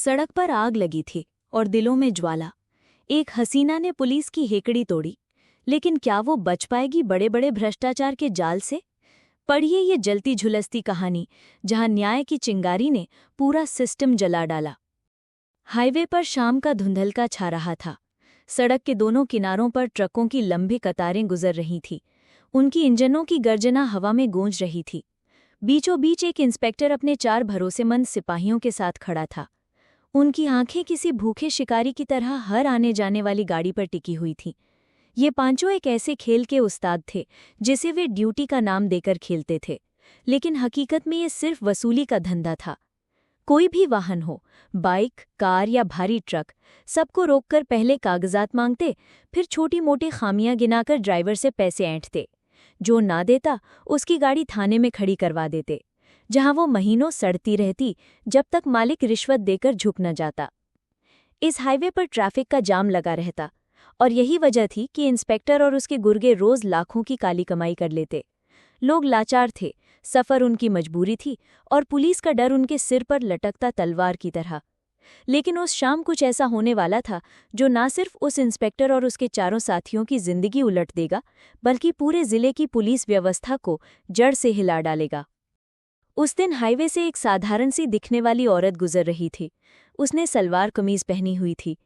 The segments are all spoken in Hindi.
सड़क पर आग लगी थी और दिलों में ज्वाला। एक हसीना ने पुलिस की हेकड़ी तोड़ी, लेकिन क्या वो बच पाएगी बड़े बड़े भ्रष्टाचार के जाल से? पढ़िए ये जलती झुलसती कहानी, जहां न्याय की चिंगारी ने पूरा सिस्टम जला डाला। हाईवे पर शाम का धुंधलका छा रहा था। सड़क के दोनों किनारों पर ट्रकों की लंबी कतारें गुजर रही थीं। उनकी इंजनों की गर्जना हवा में गूंज रही थी। बीचों बीच एक इंस्पेक्टर अपने 4 भरोसेमंद सिपाहियों के साथ खड़ा था। उनकी आंखें किसी भूखे शिकारी की तरह हर आने जाने वाली गाड़ी पर टिकी हुई थीं। ये पांचों एक ऐसे खेल के उस्ताद थे जिसे वे ड्यूटी का नाम देकर खेलते थे, लेकिन हकीकत में ये सिर्फ वसूली का धंधा था। कोई भी वाहन हो, बाइक, कार या भारी ट्रक, सबको रोककर पहले कागजात मांगते, फिर छोटी मोटी खामियां गिनाकर ड्राइवर से पैसे ऐंठते। जो ना देता उसकी गाड़ी थाने में खड़ी करवा देते, जहां वो महीनों सड़ती रहती जब तक मालिक रिश्वत देकर झुक न जाता। इस हाईवे पर ट्रैफिक का जाम लगा रहता, और यही वजह थी कि इंस्पेक्टर और उसके गुर्गे रोज लाखों की काली कमाई कर लेते। लोग लाचार थे, सफर उनकी मजबूरी थी, और पुलिस का डर उनके सिर पर लटकता तलवार की तरह। लेकिन उस शाम कुछ ऐसा होने वाला था जो ना सिर्फ उस इंस्पेक्टर और उसके चारों साथियों की जिंदगी उलट देगा, बल्कि पूरे जिले की पुलिस व्यवस्था को जड़ से हिला डालेगा। उस दिन हाईवे से एक साधारण सी दिखने वाली औरत गुजर रही थी। उसने सलवार कमीज पहनी हुई थी,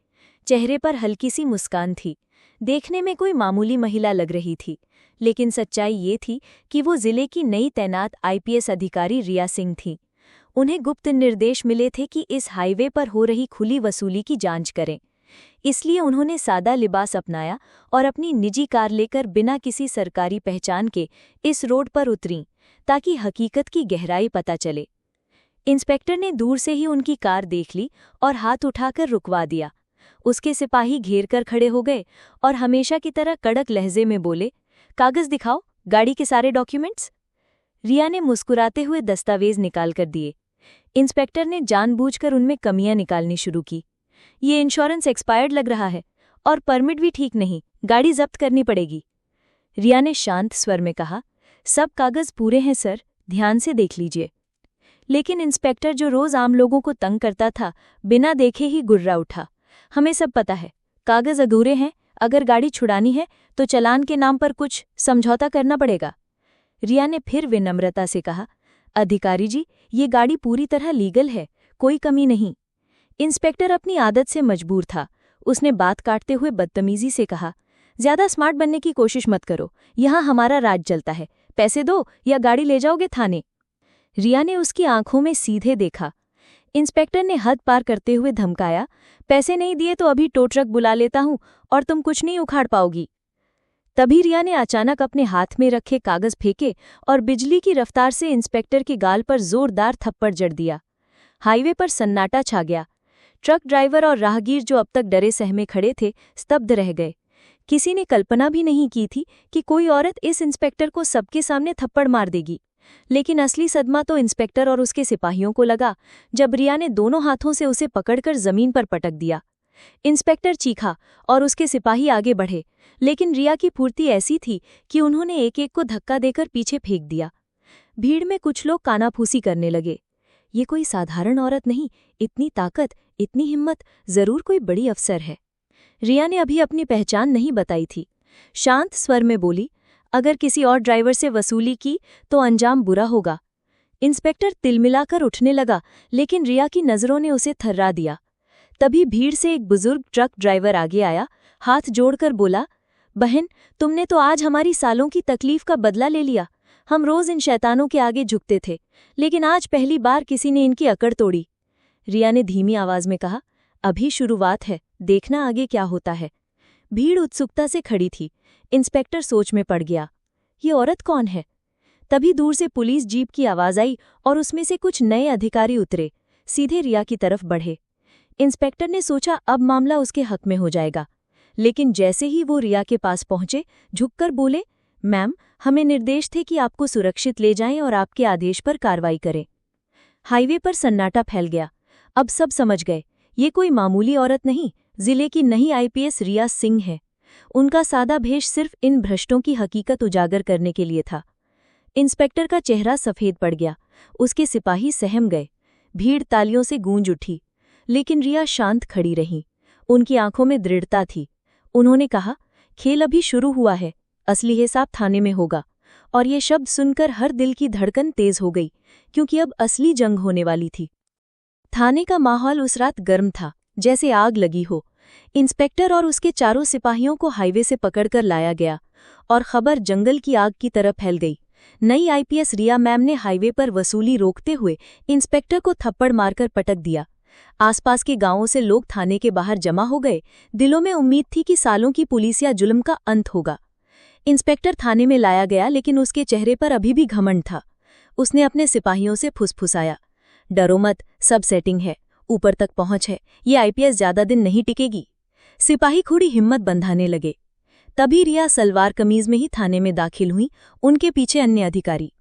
चेहरे पर हल्की सी मुस्कान थी। देखने में कोई मामूली महिला लग रही थी, लेकिन सच्चाई ये थी कि वो जिले की नई तैनात आईपीएस अधिकारी रिया सिंह थी। उन्हें गुप्त निर्देश मिले थे कि इस हाईवे पर हो रही खुली वसूली की जांच करें। इसलिए उन्होंने सादा लिबास अपनाया और अपनी निजी कार लेकर बिना किसी सरकारी पहचान के इस रोड पर उतरीं, ताकि हकीकत की गहराई पता चले। इंस्पेक्टर ने दूर से ही उनकी कार देख ली और हाथ उठाकर रुकवा दिया। उसके सिपाही घेर कर खड़े हो गए और हमेशा की तरह कड़क लहजे में बोले, कागज दिखाओ, गाड़ी के सारे डॉक्यूमेंट्स। रिया ने मुस्कुराते हुए दस्तावेज निकाल कर दिए। इंस्पेक्टर ने जानबूझकर उनमें कमियां निकालनी शुरू की। ये इंश्योरेंस एक्सपायर्ड लग रहा है और परमिट भी ठीक नहीं, गाड़ी जब्त करनी पड़ेगी। रिया ने शांत स्वर में कहा, सब कागज पूरे हैं सर, ध्यान से देख लीजिए। लेकिन इंस्पेक्टर, जो रोज आम लोगों को तंग करता था, बिना देखे ही गुर्रा उठा। हमें सब पता है, कागज अधूरे हैं। अगर गाड़ी छुड़ानी है तो चालान के नाम पर कुछ समझौता करना पड़ेगा। रिया ने फिर विनम्रता से कहा, अधिकारी जी, ये गाड़ी पूरी तरह लीगल है, कोई कमी नहीं। इंस्पेक्टर अपनी आदत से मजबूर था। उसने बात काटते हुए बदतमीजी से कहा, ज्यादा स्मार्ट बनने की कोशिश मत करो, यहाँ हमारा राज चलता है। पैसे दो या गाड़ी ले जाओगे थाने। रिया ने उसकी आंखों में सीधे देखा। इंस्पेक्टर ने हद पार करते हुए धमकाया, पैसे नहीं दिए तो अभी टो ट्रक बुला लेता हूं और तुम कुछ नहीं उखाड़ पाओगी। तभी रिया ने अचानक अपने हाथ में रखे कागज फेंके और बिजली की रफ्तार से इंस्पेक्टर के गाल पर जोरदार थप्पड़ जड़ दिया। हाईवे पर सन्नाटा छा गया। ट्रक ड्राइवर और राहगीर, जो अब तक डरे सहमे खड़े थे, स्तब्ध रह गए। किसी ने कल्पना भी नहीं की थी कि कोई औरत इस इंस्पेक्टर को सबके सामने थप्पड़ मार देगी। लेकिन असली सदमा तो इंस्पेक्टर और उसके सिपाहियों को लगा, जब रिया ने दोनों हाथों से उसे पकड़कर जमीन पर पटक दिया। इंस्पेक्टर चीखा और उसके सिपाही आगे बढ़े, लेकिन रिया की फुर्ती ऐसी थी कि उन्होंने एक एक को धक्का देकर पीछे फेंक दिया। भीड़ में कुछ लोग कानाफूसी करने लगे। ये कोई साधारण औरत नहीं, इतनी ताकत, इतनी हिम्मत, जरूर कोई बड़ी अफसर है। रिया ने अभी अपनी पहचान नहीं बताई थी। शांत स्वर में बोली, अगर किसी और ड्राइवर से वसूली की तो अंजाम बुरा होगा। इंस्पेक्टर तिलमिलाकर उठने लगा, लेकिन रिया की नजरों ने उसे थर्रा दिया। तभी भीड़ से एक बुजुर्ग ट्रक ड्राइवर आगे आया, हाथ जोड़कर बोला, बहन, तुमने तो आज हमारी सालों की तकलीफ का बदला ले लिया। हम रोज इन शैतानों के आगे झुकते थे, लेकिन आज पहली बार किसी ने इनकी अकड़ तोड़ी। रिया ने धीमी आवाज में कहा, अभी शुरुआत है, देखना आगे क्या होता है। भीड़ उत्सुकता से खड़ी थी। इंस्पेक्टर सोच में पड़ गया, ये औरत कौन है? तभी दूर से पुलिस जीप की आवाज आई और उसमें से कुछ नए अधिकारी उतरे, सीधे रिया की तरफ बढ़े। इंस्पेक्टर ने सोचा अब मामला उसके हक में हो जाएगा, लेकिन जैसे ही वो रिया के पास पहुंचे, झुककर बोले, मैम, हमें निर्देश थे कि आपको सुरक्षित ले जाएं और आपके आदेश पर कार्रवाई करें। हाईवे पर सन्नाटा फैल गया। अब सब समझ गए, ये कोई मामूली औरत नहीं, जिले की नई आईपीएस रिया सिंह है। उनका सादा भेष सिर्फ इन भ्रष्टों की हकीकत उजागर करने के लिए था। इंस्पेक्टर का चेहरा सफेद पड़ गया, उसके सिपाही सहम गए। भीड़ तालियों से गूंज उठी। लेकिन रिया शांत खड़ी रही। उनकी आंखों में दृढ़ता थी। उन्होंने कहा, खेल अभी शुरू हुआ है, असली हिसाब थाने में होगा। और ये शब्द सुनकर हर दिल की धड़कन तेज हो गई, क्योंकि अब असली जंग होने वाली थी। थाने का माहौल उस रात गर्म था, जैसे आग लगी हो। इंस्पेक्टर और उसके चारों सिपाहियों को हाईवे से पकड़कर लाया गया और खबर जंगल की आग की तरह फैल गई। नई आईपीएस रिया मैम ने हाईवे पर वसूली रोकते हुए इंस्पेक्टर को थप्पड़ मारकर पटक दिया। आसपास के गांवों से लोग थाने के बाहर जमा हो गए। दिलों में उम्मीद थी कि सालों की पुलिसिया जुल्म का अंत होगा। इंस्पेक्टर थाने में लाया गया, लेकिन उसके चेहरे पर अभी भी घमंड था। उसने अपने सिपाहियों से फुसफुसाया, डरो मत, सब सेटिंग है, ऊपर तक पहुंच है, ये आईपीएस ज्यादा दिन नहीं टिकेगी। सिपाही थोड़ी हिम्मत बंधाने लगे। तभी रिया सलवार कमीज में ही थाने में दाखिल हुई, उनके पीछे अन्य अधिकारी।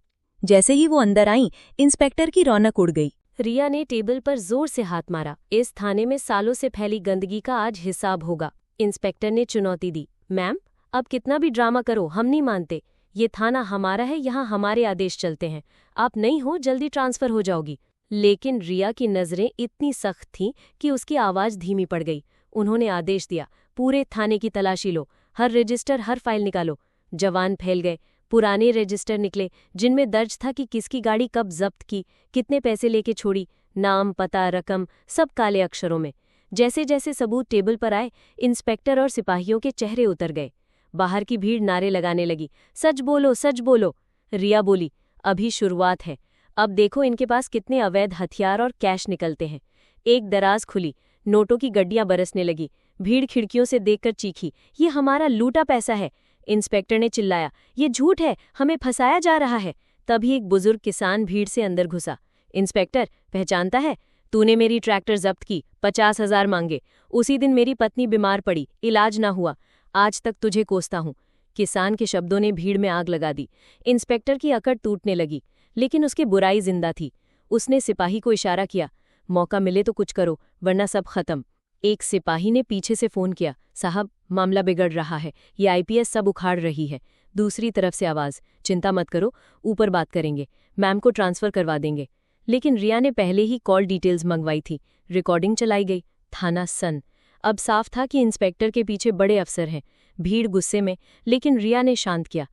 जैसे ही वो अंदर आईं, इंस्पेक्टर की रौनक उड़ गई। रिया ने टेबल पर जोर से हाथ मारा। इस थाने में सालों से फैली गंदगी का आज हिसाब होगा। इंस्पेक्टर ने चुनौती दी, मैम, अब कितना भी ड्रामा करो, हम नहीं मानते। ये थाना हमारा है, यहाँ हमारे आदेश चलते हैं। आप नहीं हो, जल्दी ट्रांसफर हो जाओगी। लेकिन रिया की नजरें इतनी सख्त थीं कि उसकी आवाज धीमी पड़ गई। उन्होंने आदेश दिया, पूरे थाने की तलाशी लो, हर रजिस्टर, हर फाइल निकालो। जवान फैल गए। पुराने रजिस्टर निकले, जिनमें दर्ज था कि किसकी गाड़ी कब जब्त की, कितने पैसे लेके छोड़ी, नाम, पता, रकम, सब काले अक्षरों में। जैसे जैसे सबूत टेबल पर आए, इंस्पेक्टर और सिपाहियों के चेहरे उतर गए। बाहर की भीड़ नारे लगाने लगी, सच बोलो, सच बोलो। रिया बोली, अभी शुरुआत है, अब देखो इनके पास कितने अवैध हथियार और कैश निकलते हैं। एक दराज खुली, नोटों की गड्डियां बरसने लगी। भीड़ खिड़कियों से देखकर चीखी, ये हमारा लूटा पैसा है। इंस्पेक्टर ने चिल्लाया, ये झूठ है, हमें फंसाया जा रहा है। तभी एक बुजुर्ग किसान भीड़ से अंदर घुसा। इंस्पेक्टर, पहचानता है? तूने मेरी ट्रैक्टर जब्त की, 50,000 मांगे। उसी दिन मेरी पत्नी बीमार पड़ी, इलाज ना हुआ। आज तक तुझे कोसता हूं। किसान के शब्दों ने भीड़ में आग लगा दी। इंस्पेक्टर की अकड़ टूटने लगी, लेकिन उसकी बुराई जिंदा थी। उसने सिपाही को इशारा किया, मौका मिले तो कुछ करो, वरना सब खत्म। एक सिपाही ने पीछे से फोन किया, साहब, मामला बिगड़ रहा है, ये आईपीएस सब उखाड़ रही है। दूसरी तरफ से आवाज, चिंता मत करो, ऊपर बात करेंगे, मैम को ट्रांसफर करवा देंगे। लेकिन रिया ने पहले ही कॉल डिटेल्स मंगवाई थी। रिकॉर्डिंग चलाई गई। थाना सन। अब साफ था कि इंस्पेक्टर के पीछे बड़े अफसर हैं। भीड़ गुस्से में, लेकिन रिया ने शांत किया,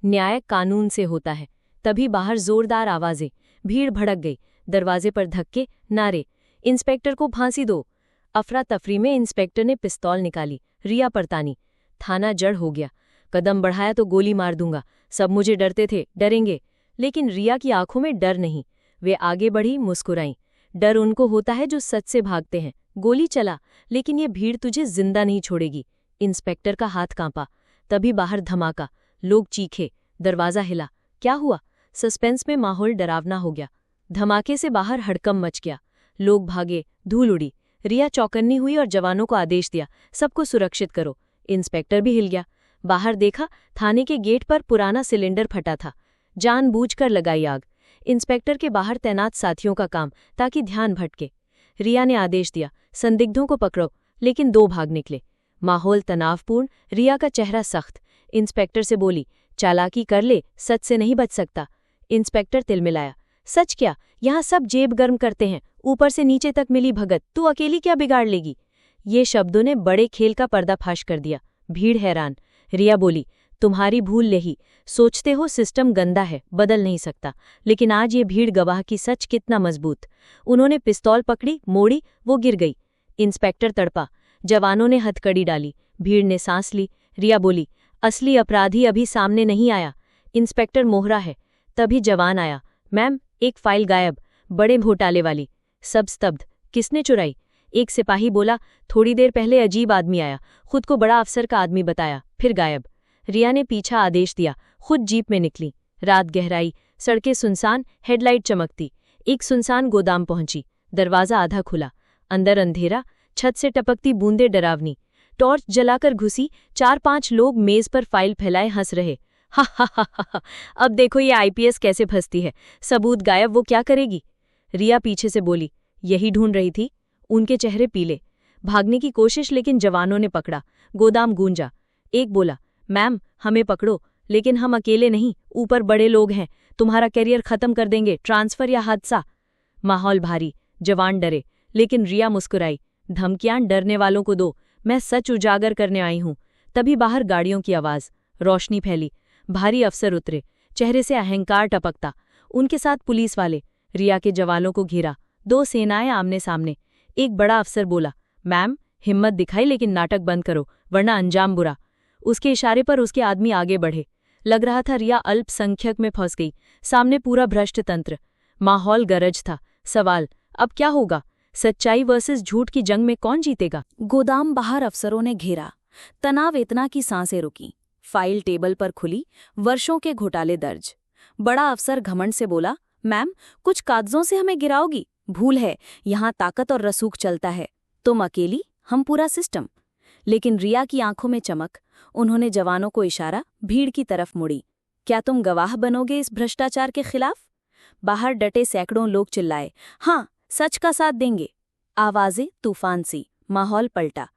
न्याय कानून से होता है। तभी बाहर जोरदार आवाजें, भीड़ भड़क गई। दरवाजे पर धक्के, नारे, इंस्पेक्टर को फांसी दो। अफरा तफरी में इंस्पेक्टर ने पिस्तौल निकाली, रिया पर तानी। थाना जड़ हो गया। कदम बढ़ाया तो गोली मार दूंगा, सब मुझे डरते थे, डरेंगे। लेकिन रिया की आंखों में डर नहीं। वे आगे बढ़ी, मुस्कुराई। डर उनको होता है जो सच से भागते हैं। गोली चला, लेकिन ये भीड़ तुझे जिंदा नहीं छोड़ेगी। इंस्पेक्टर का हाथ कांपा। तभी बाहर धमाका, लोग चीखे, दरवाजा हिला। क्या हुआ? सस्पेंस में माहौल डरावना हो गया। धमाके से बाहर हड़कंप मच गया। लोग भागे, धूल उड़ी। रिया चौकन्नी हुई और जवानों को आदेश दिया, सबको सुरक्षित करो। इंस्पेक्टर भी हिल गया। बाहर देखा, थाने के गेट पर पुराना सिलेंडर फटा था। जानबूझकर लगाई आग। इंस्पेक्टर के बाहर तैनात साथियों का काम, ताकि ध्यान भटके। रिया ने आदेश दिया, संदिग्धों को पकड़ो, लेकिन 2 भाग निकले। माहौल तनावपूर्ण। रिया का चेहरा सख्त। इंस्पेक्टर से बोली, चालाकी कर ले, सच से नहीं बच सकता। इंस्पेक्टर तिलमिलाया, सच क्या? यहाँ सब जेब गर्म करते हैं, ऊपर से नीचे तक मिली भगत, तू अकेली क्या बिगाड़ लेगी? ये शब्दों ने बड़े खेल का पर्दाफाश कर दिया। भीड़ हैरान। रिया बोली, तुम्हारी भूल नहीं, सोचते हो सिस्टम गंदा है, बदल नहीं सकता। लेकिन आज ये भीड़ गवाह की सच कितना मजबूत। उन्होंने पिस्तौल पकड़ी, मोड़ी, वो गिर गई। इंस्पेक्टर तड़पा। जवानों ने हथकड़ी डाली। भीड़ ने सांस ली। रिया बोली, असली अपराधी अभी सामने नहीं आया। इंस्पेक्टर मोहरा है। तभी जवान आया, मैम, एक फाइल गायब, बड़े घोटाले वाली। सब स्तब्ध। किसने चुराई? एक सिपाही बोला, थोड़ी देर पहले अजीब आदमी आया, खुद को बड़ा अफसर का आदमी बताया, फिर गायब। रिया ने पीछा आदेश दिया, खुद जीप में निकली। रात गहराई, सड़कें सुनसान, हेडलाइट चमकती। एक सुनसान गोदाम पहुंची। दरवाजा आधा खुला, अंदर अंधेरा, छत से टपकती बूंदे डरावनी। टॉर्च जलाकर घुसी। 4-5 लोग मेज पर फाइल फैलाए हंस रहे। हा हा हा हा, अब देखो ये आईपीएस कैसे फंसती है, सबूत गायब, वो क्या करेगी? रिया पीछे से बोली, यही ढूंढ रही थी। उनके चेहरे पीले। भागने की कोशिश, लेकिन जवानों ने पकड़ा। गोदाम गूंजा। एक बोला, मैम, हमें पकड़ो, लेकिन हम अकेले नहीं, ऊपर बड़े लोग हैं, तुम्हारा करियर खत्म कर देंगे, ट्रांसफर या हादसा। माहौल भारी। जवान डरे, लेकिन रिया मुस्कुराई। धमकियां डरने वालों को दो, मैं सच उजागर करने आई हूं। तभी बाहर गाड़ियों की आवाज, रोशनी फैली, भारी अफसर उतरे, चेहरे से अहंकार टपकता। उनके साथ पुलिस वाले। रिया के जवानों को घेरा, 2 सेनाएं आमने सामने। एक बड़ा अफसर बोला, मैम, हिम्मत दिखाई लेकिन नाटक बंद करो, वरना अंजाम बुरा। उसके इशारे पर उसके आदमी आगे बढ़े। लग रहा था रिया अल्पसंख्यक में फंस गई, सामने पूरा भ्रष्ट तंत्र। माहौल गरज था। सवाल, अब क्या होगा? सच्चाई वर्सेस झूठ की जंग में कौन जीतेगा? गोदाम बाहर अफसरों ने घेरा। तनाव इतना की सांसें रुकी। फाइल टेबल पर खुली, वर्षों के घोटाले दर्ज। बड़ा अफसर घमंड से बोला, मैम, कुछ कागजों से हमें गिराओगी? भूल है, यहाँ ताकत और रसूख चलता है। तुम अकेली, हम पूरा सिस्टम। लेकिन रिया की आंखों में चमक। उन्होंने जवानों को इशारा, भीड़ की तरफ मुड़ी। क्या तुम गवाह बनोगे इस भ्रष्टाचार के खिलाफ? बाहर डटे सैकड़ों लोग चिल्लाए, हाँ, सच का साथ देंगे। आवाजें तूफान सी। माहौल पलटा।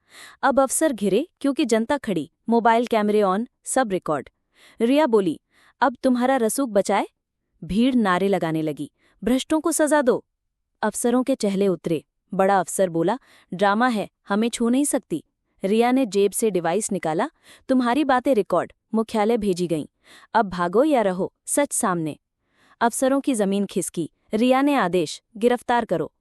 अब अफसर घिरे क्योंकि जनता खड़ी, मोबाइल कैमरे ऑन, सब रिकॉर्ड। रिया बोली, अब तुम्हारा रसूख बचाए? भीड़ नारे लगाने लगी, भ्रष्टों को सजा दो। अफसरों के चेहरे उतरे। बड़ा अफसर बोला, ड्रामा है, हमें छू नहीं सकती। रिया ने जेब से डिवाइस निकाला, तुम्हारी बातें रिकॉर्ड, मुख्यालय भेजी गईं। अब भागो या रहो, सच सामने। अफसरों की जमीन खिसकी। रिया ने आदेश, गिरफ्तार करो।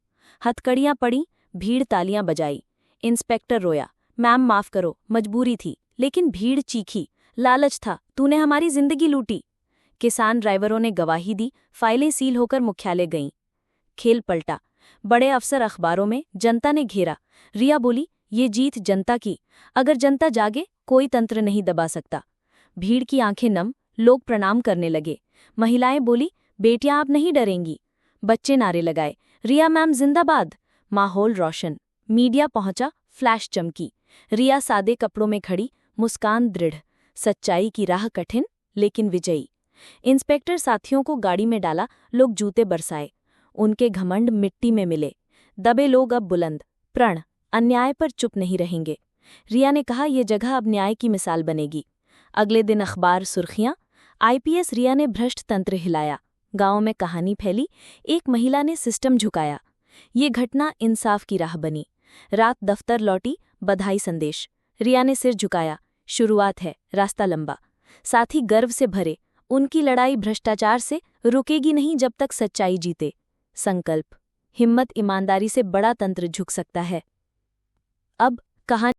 हथकड़ियां पड़ी, भीड़ तालियां बजाई। इंस्पेक्टर रोया, मैम माफ करो, मजबूरी थी। लेकिन भीड़ चीखी, लालच था, तूने हमारी जिंदगी लूटी। किसान ड्राइवरों ने गवाही दी, फाइलें सील होकर मुख्यालय गईं। खेल पलटा। बड़े अफसर अखबारों में, जनता ने घेरा। रिया बोली, ये जीत जनता की। अगर जनता जागे, कोई तंत्र नहीं दबा सकता। भीड़ की आंखें नम, लोग प्रणाम करने लगे। महिलाएं बोली, बेटियां अब नहीं डरेंगी। बच्चे नारे लगाए, रिया मैम जिंदाबाद। माहौल रोशन। मीडिया पहुंचा, फ्लैश चमकी। रिया सादे कपड़ों में खड़ी, मुस्कान दृढ़। सच्चाई की राह कठिन, लेकिन विजयी। इंस्पेक्टर साथियों को गाड़ी में डाला, लोग जूते बरसाए। उनके घमंड मिट्टी में मिले। दबे लोग अब बुलंद। प्रण, अन्याय पर चुप नहीं रहेंगे। रिया ने कहा, यह जगह अब न्याय की मिसाल बनेगी। अगले दिन अखबार सुर्खियां, आईपीएस रिया ने भ्रष्ट तंत्र हिलाया। गांव में कहानी फैली, एक महिला ने सिस्टम झुकाया। ये घटना इंसाफ की राह बनी। रात दफ्तर लौटी, बधाई संदेश। रिया ने सिर झुकाया, शुरुआत है, रास्ता लंबा। साथ ही गर्व से भरे, उनकी लड़ाई भ्रष्टाचार से रुकेगी नहीं जब तक सच्चाई जीते। संकल्प, हिम्मत ईमानदारी से बड़ा तंत्र झुक सकता है। अब कहानी